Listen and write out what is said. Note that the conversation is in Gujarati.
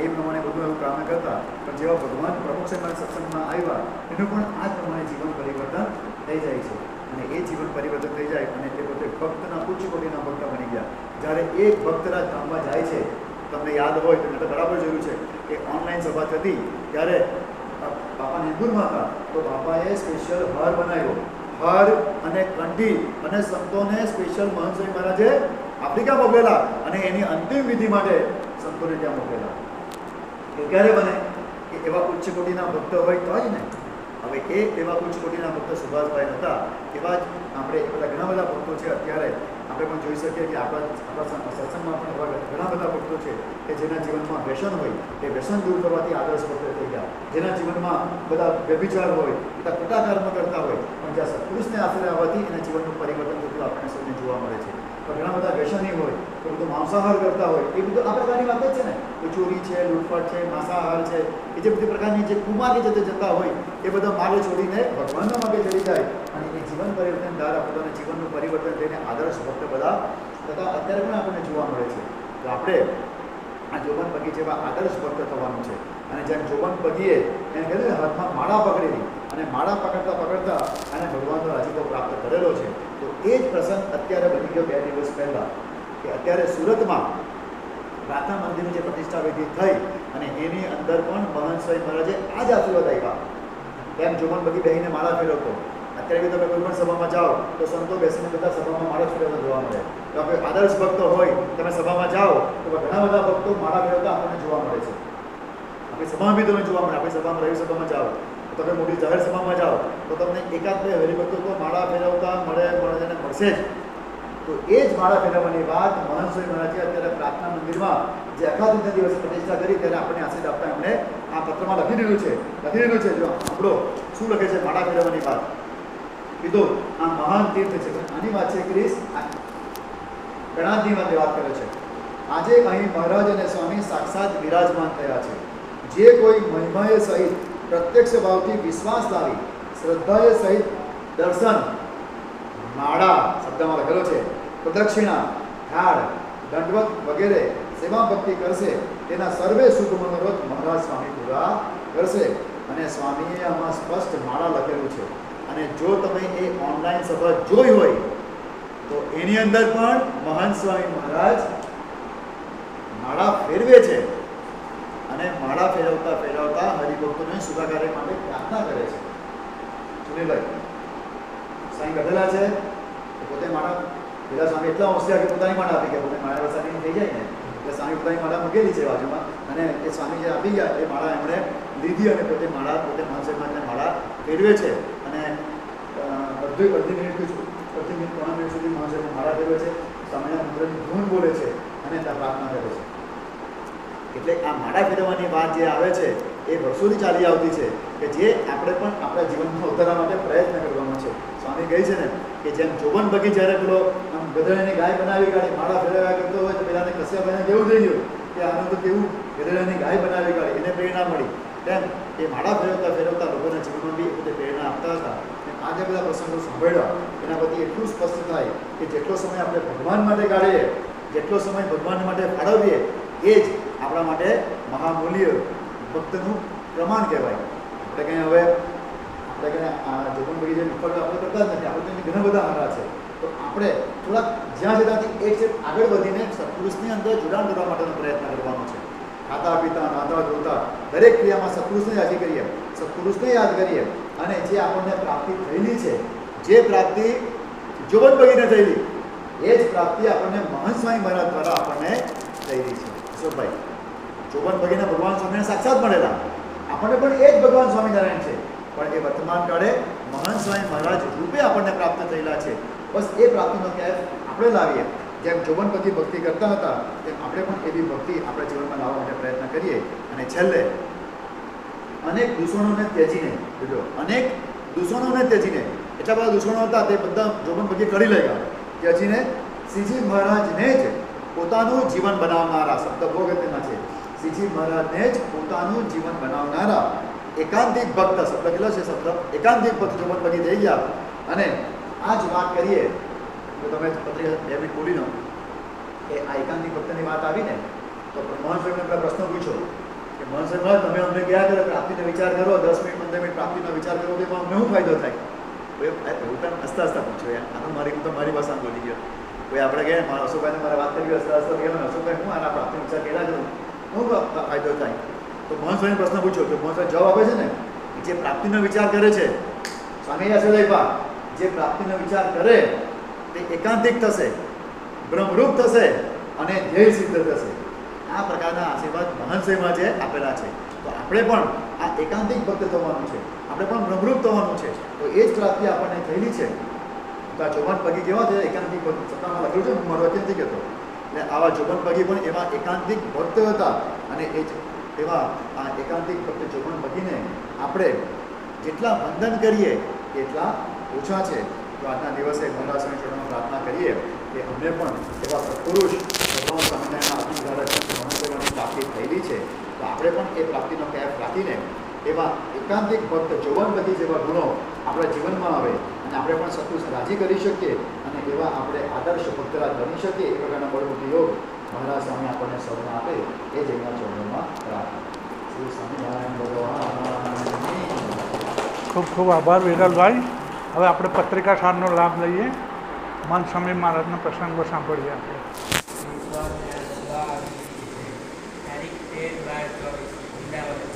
એ પ્રમાણે બધું એવું કામ કરતા, પણ જેવા ભગવાન પ્રમુખ સત્સંગમાં આવ્યા એનું પણ આ જ પ્રમાણે જીવન પરિવર્તન થઈ જાય છે. અને એ જીવન પરિવર્તન થઈ જાય અને તે પોતે ભક્તના ઉચ્ચ કોટીના ભક્ત બની ગયા. જ્યારે એક ભક્તરાજ ધામમાં જાય છે, તમને યાદ હોય તો મેં તો બરાબર જોયું છે કે ઓનલાઈન સભા થતી ત્યારે બાપા નિંદુરમાં હતા તો બાપાએ સ્પેશિયલ હાર બનાવ્યો, હાર અને કંઠી અને સંતોને સ્પેશિયલ મહંત સ્વામી મહારાજે આફ્રિકા મોકલેલા અને એની અંતિમ વિધિ માટે સંતોને ત્યાં મોકલેલા. એ ક્યારે બને કે એવા ઉચ્ચ કોટીના ભક્ત હોય તો જ ને. હવે એવા ઉચ્ચ કોટીના ભક્ત સુભાષભાઈ હતા, એવા જ આપણે બધા ઘણા બધા ભક્તો છે. અત્યારે આપણે પણ જોઈ શકીએ કે આપણા સત્સંગમાં પણ એવા ઘણા બધા ભક્તો છે કે જેના જીવનમાં વ્યસન હોય એ વ્યસન દૂર કરવાથી આદર્શ ભક્ત થઈ ગયા. જેના જીવનમાં બધા વ્યભિચાર હોય, બધા ખોટા કર્મ કરતા હોય, પણ જ્યાં સત્પુરુષને આશરે આવવાથી એના જીવનનું પરિવર્તન થતું આપણને સૌને જોવા મળે છે. પણ ઘણા બધા વ્યસની હોય, તો બધું માંસાહાર કરતા હોય, એ બધું આ પ્રકારની વાત જ છે ને. ચોરી છે, લૂંટફાટ છે, માંસાહાર છે, એ જે બધી પ્રકારની જે કુમાર્ગે જતા હોય એ બધા માર્ગે છોડીને ભગવાનના માર્ગે ચડી જાય અને એ જીવન પરિવર્તન દ્વારા પોતાના જીવનનું પરિવર્તન થઈને આદર્શ ભક્ત બધા તથા અત્યારે પણ આપણને જોવા મળે છે. તો આપણે આ જોબન પગી જેવા આદર્શ ભક્ત થવાનું છે. અને જેમ જોબન પગીએ એને કીધું હાથમાં માળા પકડેલી અને માળા પકડતા અને ભગવાનનો રાજીપો પ્રાપ્ત કરેલો છે. તો એ જ પ્રસંગ અત્યારે બની ગયો 2 દિવસ પહેલાં કે અત્યારે સુરતમાં પ્રાર્થના મંદિરની જે પ્રતિષ્ઠા વિધિ થઈ અને એની અંદર પણ મહંત સ્વામી મહારાજે આ જ આશીર્વાદ આપ્યા. તેમ જોબન પગી બેહીને માળા ફેરવતો. અત્યારે બી તમે કોઈ પણ સભામાં જાઓ તો સંતો બેસીને બધા સભામાં માળા ફેરવતા જોવા મળે. તો આપણે આદર્શ ભક્તો હોય, તમે સભામાં જાઓ તો ઘણા બધા ભક્તો માળા ફેરવતા આપણને જોવા મળે છે. આપણી સભામાં બી તમે જોવા મળે. આપણી સભામાં રવિ સભામાં જાઓ તો તમે મોટી જાહેર સભામાં જાઓ તો તમને એકાદ બે હરિભક્તો તો માળા ફેરવતા મળશે જ. તો એ જ માળા ફેરવવાની વાત મહંત સ્વામી મહારાજે અત્યારે પ્રાર્થના મંદિરમાં જે અખાત્રીજના દિવસે પ્રતિષ્ઠા કરી ત્યારે આપણને આશીર્વાદ આપતા એમણે આ પત્રમાં લખી દીધું છે. જો આપણો શું લખે છે માળા ફેરવવાની વાત કીધું. આ મહાન તીર્થ છે. આની વાત છે ક્રિસ ગણાધની વાત કરે છે. આજે અહીં મહારાજ અને સ્વામી સાક્ષાત વિરાજમાન થયા છે. જે કોઈ મહિમાએ સહિત પ્રત્યક્ષ ભાવથી વિશ્વાસ લાવી શ્રદ્ધાએ સહિત દર્શન, માળા શબ્દમાં લખેલો છે, પ્રદક્ષિણા, ઢાળ, દંડવત વગેરે સેવા ભક્તિ કરશે તેના સર્વે શુભ મનોરથ મહારાજ સ્વામી પૂરા કરશે. અને સ્વામીએ આમાં સ્પષ્ટ માળા લખેલું છે. અને જો તમે એ ઓનલાઈન સભા જોઈ હોય તો એની અંદર પણ મહંત સ્વામી મહારાજ માળા ફેરવે છે અને માળા ફેરવતા હરિભક્તોને સુખાકાર્ય માટે પ્રાર્થના કરે છે. સુનિલભાઈ સાંઈ કઢેલા છે તો પોતે માળા પેલા સ્વામી એટલા હોશિયાર કે પોતાની માળા આપી ગયા. પોતે માળા વરસાદની થઈ જાય ને એટલે સ્વામી પોતાની માળા મૂકેલી છે બાજુમાં અને એ સ્વામી જે આપી ગયા એ માળા એમણે લીધી અને પોતે મહંત સ્વામી માળા ફેરવે છે. અને અડધી મિનિટ પોણા મિનિટ સુધી મહંત સ્વામી માળા ફેરવે છે. સ્વામીના મંત્રની ધૂન બોલે છે અને ત્યાં પ્રાર્થના કરે છે. એટલે આ માળા ફેરવવાની વાત જે આવે છે એ વર્ષોથી ચાલી આવતી છે કે જે આપણે પણ આપણા જીવનમાં ઉતારવા માટે પ્રયત્ન કરવાનો છે. સ્વામી કહે છે ને કે જેમ જોબન બગી જ્યારે પેલો આમ ગધેડાની ગાય બનાવી કાઢી માળા ફેરવ્યા કરતો હોય તો પેલાને કશ્યપભાઈને કેવું થઈ ગયું કે આનું તો કેવું ગધેડાની ગાય બનાવી કાઢી, એને પ્રેરણા મળી. તેમ એ માળા ફેરવતા લોકોના જીવનમાં બી પોતે પ્રેરણા આપતા હતા. આ જે બધા પ્રસંગો સાંભળ્યા એના પરથી એટલું સ્પષ્ટ થાય કે જેટલો સમય આપણે ભગવાન માટે કાઢીએ, જેટલો સમય ભગવાન માટે ફાળવીએ એ જ આપણા માટે મહામૂલ્ય ભક્તનું પ્રમાણ કહેવાય. આપણે કંઈ હવે આ જોબન બગી જે નિફળ આપણે કરતા જ નથી. આપણે તો ઘણા બધા હારા છે. તો આપણે થોડાક જ્યાં જતાથી એક સ્ટેપ આગળ વધીને સત્પુરુષની અંદર જોડાણ કરવા માટેનો પ્રયત્ન કરવાનો છે. ખાતા પીતા નાતા ધોતા દરેક ક્રિયામાં સત્પુરુષને યાદ કરીએ, સત્પુરુષને યાદ કરીએ અને જે આપણને પ્રાપ્તિ થયેલી છે, જે પ્રાપ્તિ જોબન બગીને થયેલી એ જ પ્રાપ્તિ આપણને મહંત સ્વામી મહારાજ દ્વારા આપણને થયેલી છે. અશોકભાઈ જોબન બગીના ભગવાન સ્વામીને સાક્ષાત મળેલા, આપણને પણ એ જ ભગવાન સ્વામિનારાયણ છે, પણ એ વર્તમાન કાળે મહંત સ્વામી મહારાજ રૂપે આપણને પ્રાપ્ત થયેલા છે. બસ એ પ્રાપ્તિનો ક્યાંય આપણે લાવીએ. જેમ જોબન પછી ભક્તિ કરતા હતા તેમ આપણે પણ એવી ભક્તિ આપણા જીવનમાં લાવવા માટે પ્રયત્ન કરીએ. અને છેલ્લે અનેક દૂષણોને ત્યજીને એટલા બધા દૂષણો હતા તે બધા જોબન પછી કરી લેગા ત્યજીને શ્રીજી મહારાજને જ પોતાનું જીવન બનાવનારા શબ્દ બહુ અગત્યના છે. શ્રીજી મહારાજને જ પોતાનું જીવન બનાવનારા એકાંતિક ભક્ત શબ્દ કેટલો છે? શબ્દ એકાંતિક ભક્ત જોબન પછી થઈ ગયા. અને આ જ વાત કરીએ તો તમે પત્રિકા 2 મિનિટ બોલી લો કે આ એકાંતિક ભક્તની વાત આવીને તો મહંત સ્વામીને પેલા પ્રશ્ન પૂછો કે મહંત સાહેબ તમે અમને ક્યાં કરો પ્રાપ્તિનો વિચાર કરો 10 મિનિટ 15 મિનિટ પ્રાપ્તિનો વિચાર કરો તો એમાં અમને શું ફાયદો થાય? એવું તમે હસતા હસતા પૂછ્યો યાર, આ તો મારી ભાષામાં બોલી ગયો. કોઈ આપણે કહે મારા અશોકભાઈને મારે વાત કરી હસતા હસતા કહે અશોકભાઈ હું આના પ્રાપ્તિનો વિચાર કર્યા કરું, શું ફાયદો થાય? તો મહંત સાહેબને પ્રશ્ન પૂછ્યો તો મહંત સાહેબ જવાબ આપે છે ને, જે પ્રાપ્તિનો વિચાર કરે છે સ્વામી આશીર્વાદ, જે પ્રાપ્તિનો વિચાર કરે તે એકાંતિક થશે, બ્રહ્મરૂપ થશે અને ધ્યેય સિદ્ધ થશે. આ પ્રકારના આશીર્વાદ મહંત સાહેબમાં જે આપેલા છે. તો આપણે પણ આ એકાંતિક ભક્ત થવાનું છે, આપણે પણ બ્રહ્મરૂપ થવાનું છે. તો એ જ પ્રાપ્તિ આપણને થયેલી છે. તો આ જોબન પગી કેવા છે? એકાંતિક ભક્ત. સત્તામાં લખ્યું છે, હું મારો વાક્ય નથી કહેતો. એટલે આવા જોબન પગી પણ એવા એકાંતિક ભક્ત હતા અને એ જ એવા આ એકાંતિક ભક્ત જોબન પગીને આપણે જેટલા વંદન કરીએ એટલા ઓછા છે. તો આજના દિવસે મહારાજ સ્વામી ચરણોમાં પ્રાર્થના કરીએ કે અમને પણ એવા સત્પુરુષ ભગવાન સ્વામિનારાયણના આશીર્વાદ મહાસેવાની પ્રાપ્તિ થયેલી છે. તો આપણે પણ એ પ્રાપ્તિનો કેફ રાખીને એવા એકાંતિક ભક્ત જોવનપતિ જેવા ગુણો આપણા જીવનમાં આવે અને આપણે પણ સત્પુરુષ રાજી કરી શકીએ અને એવા આપણે આદર્શ ભક્તરાજ બની શકીએ. એ પ્રકારના બળબુદ્ધિ યોગ મહારાજ સ્વામી આપણને સૌને આપે એ જ એમના ચરણોમાં પ્રાર્થના. શ્રી સ્વામિનારાયણ ભગવાન. ખૂબ ખૂબ આભાર વિરલભાઈ. હવે આપણે પત્રિકા સારનો લાભ લઈએ. મહંત સ્વામી મહારાજના પ્રસંગો સાંભળીએ આપણે. તારીખ 13/12/24 અમદાવાદ